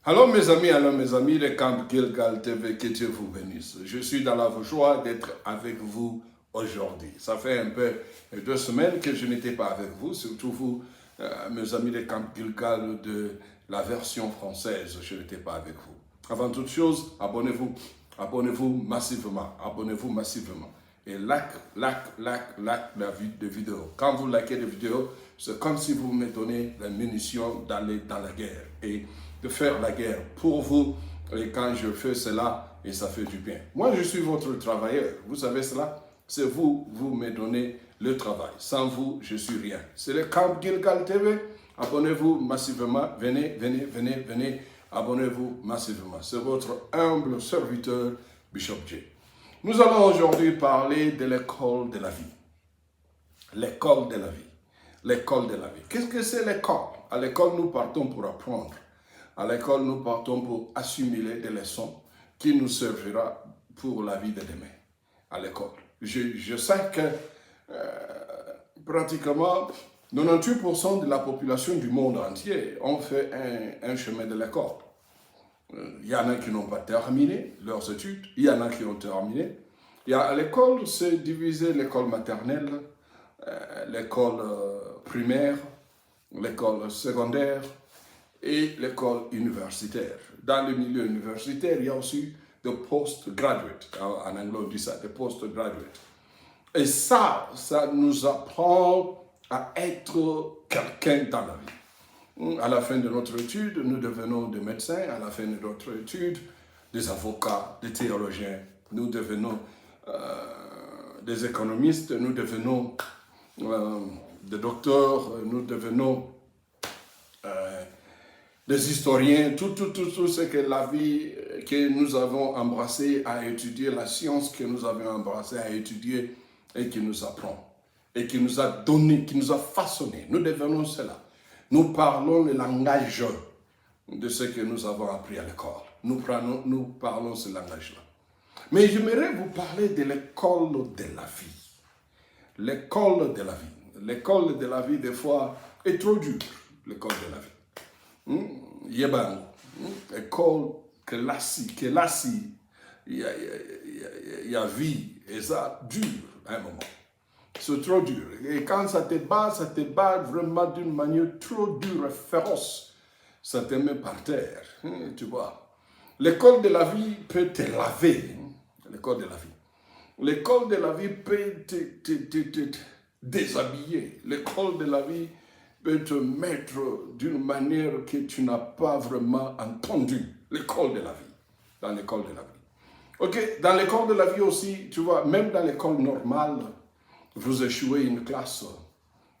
Alors mes amis de Camp Gilgal TV, que Dieu vous bénisse. Je suis dans la joie d'être avec vous aujourd'hui. Ça fait un peu 2 semaines que je n'étais pas avec vous, surtout vous, mes amis de Camp Gilgal de la version française, je n'étais pas avec vous. Avant toute chose, abonnez-vous massivement, Et like la vidéo. Quand vous likez les vidéos, c'est comme si vous me donnez la munition d'aller dans la guerre et de faire la guerre pour vous. Et quand je fais cela, et ça fait du bien. Moi, je suis votre travailleur. Vous savez cela? C'est vous, vous me donnez le travail. Sans vous, je suis rien. C'est le Camp Gilgal TV. Abonnez-vous massivement. Venez. Abonnez-vous massivement. C'est votre humble serviteur, Bishop J. Nous allons aujourd'hui parler de l'école de la vie. L'école de la vie. L'école de la vie. Qu'est-ce que c'est l'école? À l'école, nous partons pour apprendre. À l'école, nous partons pour assimiler des leçons qui nous servira pour la vie de demain. À l'école. Je sais que pratiquement 98% de la population du monde entier ont fait un chemin de l'école. Il y en a qui n'ont pas terminé leurs études, il y en a qui ont terminé. À l'école, c'est divisé l'école maternelle, l'école primaire, l'école secondaire et l'école universitaire. Dans le milieu universitaire, il y a aussi des postgraduates. En anglais, on dit ça, des postgraduates. Et ça nous apprend à être quelqu'un dans la vie. À la fin de notre étude, nous devenons des médecins. À la fin de notre étude, des avocats, des théologiens. Nous devenons des économistes. Nous devenons des docteurs. Nous devenons des historiens. Tout ce que la vie que nous avons embrassé à étudier, la science que nous avons embrassé à étudier et qui nous apprend. Et qui nous a donné, qui nous a façonné. Nous devenons cela. Nous parlons le langage de ce que nous avons appris à l'école. Nous parlons ce langage-là. Mais j'aimerais vous parler de l'école de la vie. L'école de la vie. L'école de la vie, des fois, est trop dure. L'école de la vie. Yéban, école classique, il y a vie, et ça dure à un moment. C'est trop dur. Et quand ça te bat vraiment d'une manière trop dure et féroce. Ça te met par terre, tu vois. L'école de la vie peut te laver. L'école de la vie. L'école de la vie peut te déshabiller. L'école de la vie peut te mettre d'une manière que tu n'as pas vraiment entendu. L'école de la vie. Dans l'école de la vie. Ok, dans l'école de la vie aussi, tu vois, même dans l'école normale, vous échouez une classe,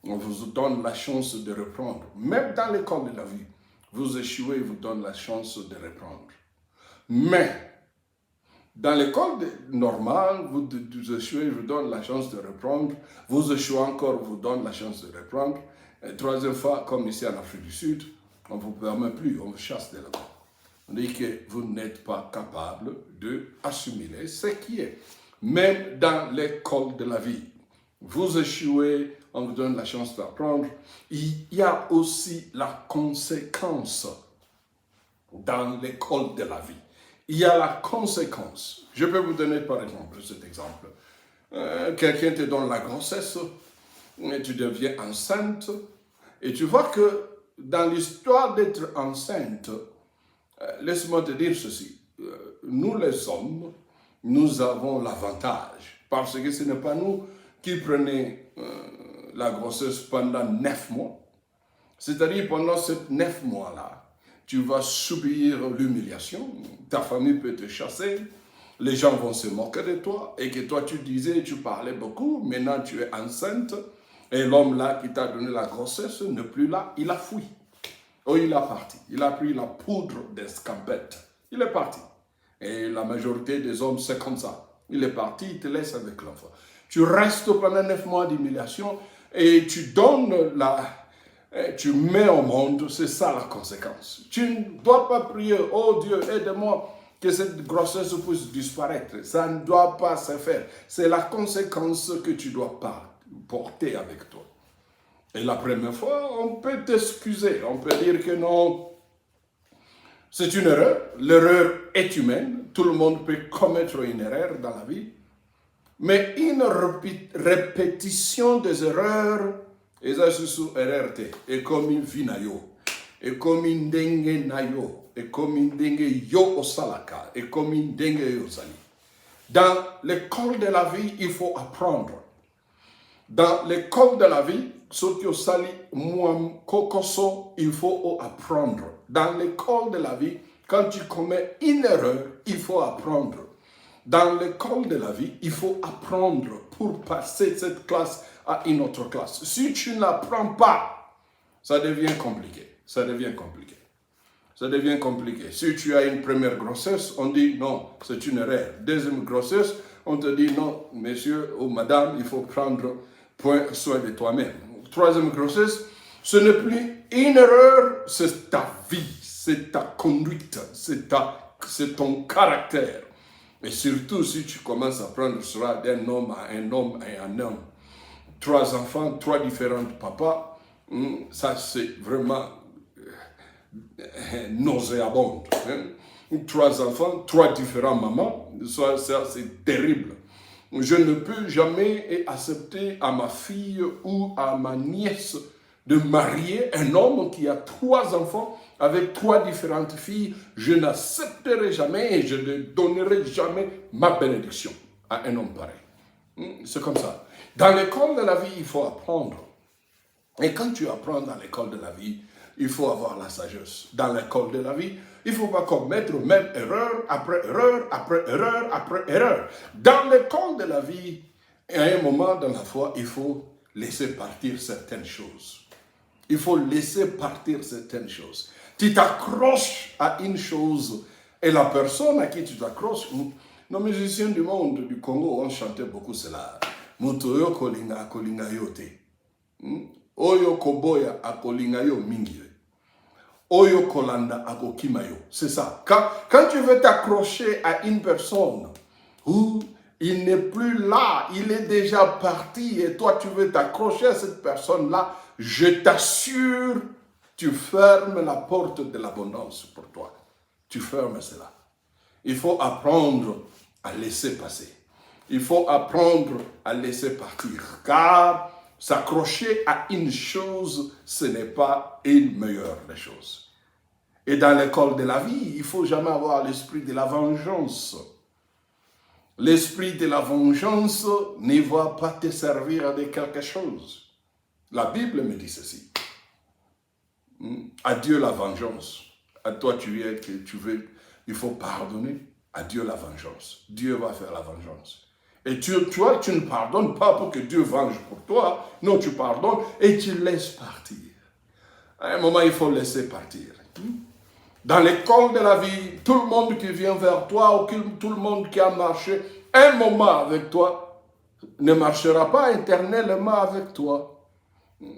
on vous donne la chance de reprendre. Même dans l'école de la vie, vous échouez, vous donne la chance de reprendre. Mais, dans l'école normale, vous échouez, vous donne la chance de reprendre. Vous échouez encore, vous donne la chance de reprendre. Et troisième fois, comme ici en Afrique du Sud, on ne vous permet plus, on vous chasse de là-bas. On dit que vous n'êtes pas capable d'assimiler ce qui est. Même dans l'école de la vie, vous échouez, on vous donne la chance d'apprendre. Il y a aussi la conséquence dans l'école de la vie. Il y a la conséquence. Je peux vous donner par exemple cet exemple. Quelqu'un te donne la grossesse, et tu deviens enceinte, et tu vois que dans l'histoire d'être enceinte, laisse-moi te dire ceci, nous les hommes, nous avons l'avantage, parce que ce n'est pas nous qui prenons la grossesse pendant 9 mois. C'est-à-dire pendant ces 9 mois-là, tu vas subir l'humiliation, ta famille peut te chasser, les gens vont se moquer de toi, et que toi tu disais, tu parlais beaucoup, maintenant tu es enceinte, et l'homme là qui t'a donné la grossesse n'est plus là, il a fui. Oh, il est parti. Il a pris la poudre d'escampette. Il est parti. Et la majorité des hommes, c'est comme ça. Il est parti, il te laisse avec l'enfant. Tu restes pendant 9 mois d'humiliation et tu donnes tu mets au monde, c'est ça la conséquence. Tu ne dois pas prier, oh Dieu, aide-moi que cette grossesse puisse disparaître. Ça ne doit pas se faire. C'est la conséquence que tu dois pas porter avec toi. Et la première fois, on peut t'excuser. On peut dire que non, C'est une erreur. L'erreur est humaine. Tout le monde peut commettre une erreur dans la vie. Mais une répétition des erreurs, et ça c'est sous RRT, et comme une vinayo, et comme une dengue nayo, et comme une dengue yo osalaka, et comme une dengue yo sali. Dans l'école de la vie, il faut apprendre. Dans l'école de la vie, ce que sali muam kokoso, il faut apprendre. Dans l'école de la vie, quand tu commets une erreur, il faut apprendre. Dans l'école de la vie, il faut apprendre pour passer cette classe à une autre classe. Si tu n'apprends pas, ça devient compliqué. Ça devient compliqué. Ça devient compliqué. Si tu as une première grossesse, on dit non, c'est une erreur. Deuxième grossesse, on te dit non, monsieur ou madame, il faut prendre soin de toi-même. Troisième grossesse, ce n'est plus une erreur, c'est ta vie, c'est ta conduite, c'est ton caractère. Et surtout, si tu commences à prendre cela d'un homme à un homme et un homme, 3 enfants, 3 différents papas, ça c'est vraiment nauséabond. 3 enfants, 3 différents mamans, ça c'est terrible. Je ne peux jamais accepter à ma fille ou à ma nièce de marier un homme qui a 3 enfants avec 3 différentes filles. Je n'accepterai jamais et je ne donnerai jamais ma bénédiction à un homme pareil. C'est comme ça. Dans l'école de la vie, il faut apprendre. Et quand tu apprends dans l'école de la vie, il faut avoir la sagesse. Dans l'école de la vie, il ne faut pas commettre même erreur après erreur, après erreur, après erreur. Dans l'école de la vie, à un moment dans la foi, il faut laisser partir certaines choses. Il faut laisser partir certaines choses. Tu t'accroches à une chose et la personne à qui tu t'accroches, nos musiciens du monde, du Congo, ont chanté beaucoup cela. Mutoyo kolinga kolinga yote. Oyo koboya akolinga yo mingi. Oyo kolanda akokimayo. C'est ça. Quand tu veux t'accrocher à une personne où il n'est plus là, il est déjà parti et toi tu veux t'accrocher à cette personne-là, je t'assure, tu fermes la porte de l'abondance pour toi. Tu fermes cela. Il faut apprendre à laisser passer. Il faut apprendre à laisser partir. Car s'accrocher à une chose, ce n'est pas une meilleure des choses. Et dans l'école de la vie, il ne faut jamais avoir l'esprit de la vengeance. L'esprit de la vengeance ne va pas te servir de quelque chose. La Bible me dit ceci. À Dieu la vengeance. À toi tu veux, il faut pardonner. À Dieu la vengeance. Dieu va faire la vengeance. Et tu ne pardonnes pas pour que Dieu venge pour toi. Non, tu pardonnes et tu laisses partir. À un moment, il faut laisser partir. Dans l'école de la vie, tout le monde qui vient vers toi, ou tout le monde qui a marché un moment avec toi, ne marchera pas éternellement avec toi.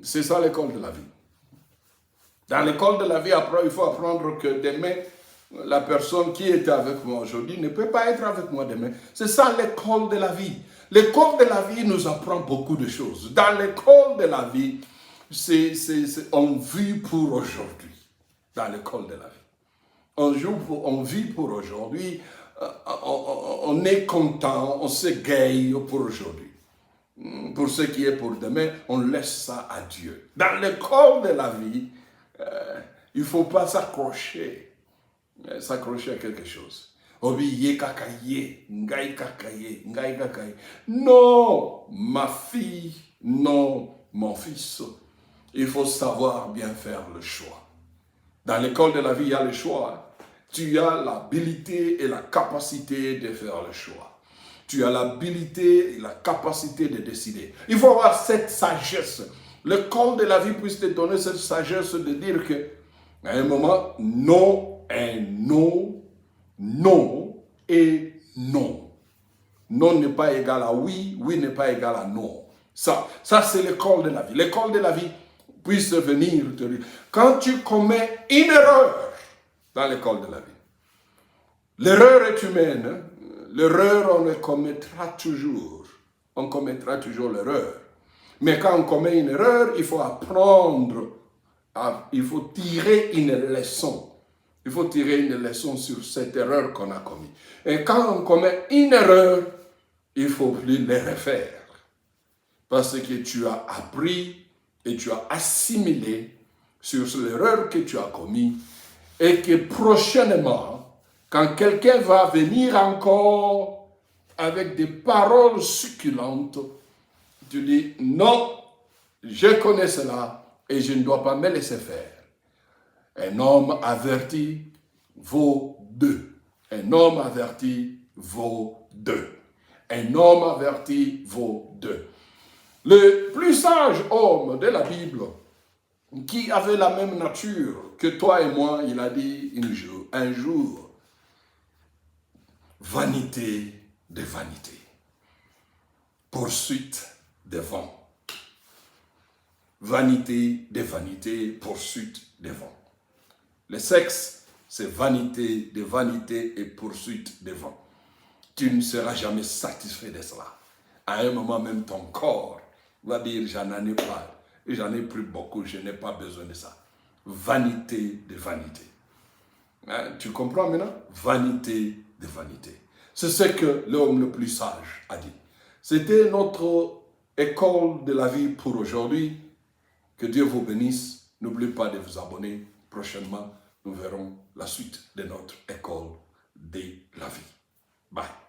C'est ça l'école de la vie. Dans l'école de la vie, après, il faut apprendre que demain, la personne qui était avec moi aujourd'hui ne peut pas être avec moi demain. C'est ça l'école de la vie. L'école de la vie nous apprend beaucoup de choses. Dans l'école de la vie, on vit pour aujourd'hui. Dans l'école de la vie. On vit pour aujourd'hui. On est content, on s'égaye pour aujourd'hui. Pour ce qui est pour demain, on laisse ça à Dieu. Dans l'école de la vie, il ne faut pas s'accrocher à quelque chose. Non, ma fille, non, mon fils. Il faut savoir bien faire le choix. Dans l'école de la vie, il y a le choix. Tu as l'habilité et la capacité de faire le choix. Tu as l'habilité et la capacité de décider. Il faut avoir cette sagesse. L'école de la vie puisse te donner cette sagesse de dire que, à un moment, non est non, non et non. Non n'est pas égal à oui, oui n'est pas égal à non. Ça c'est l'école de la vie. L'école de la vie puisse venir te dire, quand tu commets une erreur dans l'école de la vie, l'erreur est humaine, hein? L'erreur on le commettra toujours. On commettra toujours l'erreur. Mais quand on commet une erreur, il faut apprendre, il faut tirer une leçon. Il faut tirer une leçon sur cette erreur qu'on a commise. Et quand on commet une erreur, il ne faut plus les refaire. Parce que tu as appris et tu as assimilé sur l'erreur que tu as commise. Et que prochainement, quand quelqu'un va venir encore avec des paroles succulentes, tu dis non, je connais cela et je ne dois pas me laisser faire. Un homme averti vaut deux. Un homme averti vaut deux. Un homme averti vaut deux. Le plus sage homme de la Bible, qui avait la même nature que toi et moi, il a dit un jour, vanité de vanité, poursuite des vents. Vanité de vanité, poursuite des vents. Le sexe, c'est vanité de vanité et poursuite des vents. Tu ne seras jamais satisfait de cela. À un moment même, ton corps va dire, j'en ai pas, j'en ai plus beaucoup, je n'ai pas besoin de ça. Vanité de vanité. Hein, tu comprends maintenant? Vanité de vanité. C'est ce que l'homme le plus sage a dit. C'était notre école de la vie pour aujourd'hui. Que Dieu vous bénisse. N'oubliez pas de vous abonner. Prochainement, nous verrons la suite de notre école de la vie. Bye.